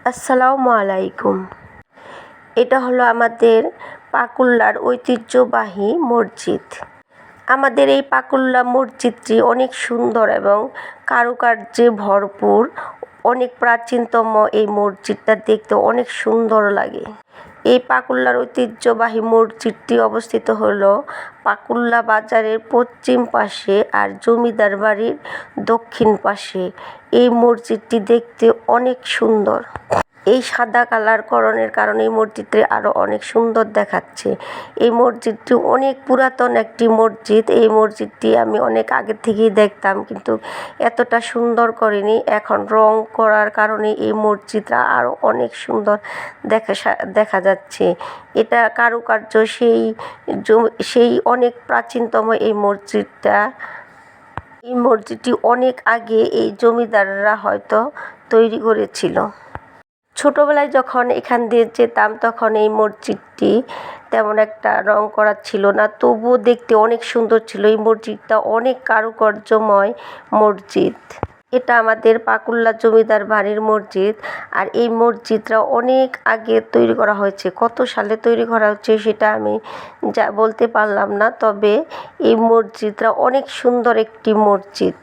আসসালামু আলাইকুম। এটা হলো আমাদের পাকুল্লার ঐতিহ্যবাহী মসজিদ। আমাদের এই পাকুল্লা মসজিদটি অনেক সুন্দর এবং কারুকার্যে ভরপুর। অনেক প্রাচীনতম এই মসজিদটা দেখতে অনেক সুন্দর লাগে। এই পাকুল্লার ঐতিহ্যবাহী মসজিদটি অবস্থিত হলো পাকুল্লা বাজারের পশ্চিম পাশে আর জমিদার বাড়ির দক্ষিণ পাশে। এই মসজিদটি দেখতে অনেক সুন্দর। এই সাদা কালার করণের কারণে এই মসজিদটি আরও অনেক সুন্দর দেখাচ্ছে। এই মসজিদটি অনেক পুরাতন একটি মসজিদ। এই মসজিদটি আমি অনেক আগে থেকেই দেখতাম, কিন্তু এতটা সুন্দর করেনি। এখন রং করার কারণে এই মসজিদটা আরও অনেক সুন্দর দেখা যাচ্ছে। এটা কারুকার্য সেই অনেক প্রাচীনতম এই মসজিদটা। এই মসজিদটি অনেক আগে এই জমিদাররা হয়তো তৈরি করেছিল। ছোটোবেলায় যখন এখান দিয়ে যেতাম তখন এই মসজিদটি তেমন একটা রং করা ছিল না, তবুও দেখতে অনেক সুন্দর ছিল। এই মসজিদটা অনেক কারুকার্যময় মসজিদ। এটা আমাদের পাকুল্লা জমিদার বাড়ির মসজিদ। আর এই মসজিদটা অনেক আগে তৈরি করা হয়েছে। কত সালে তৈরি করা হচ্ছে সেটা আমি বলতে পারলাম না, তবে এই মসজিদটা অনেক সুন্দর একটি মসজিদ।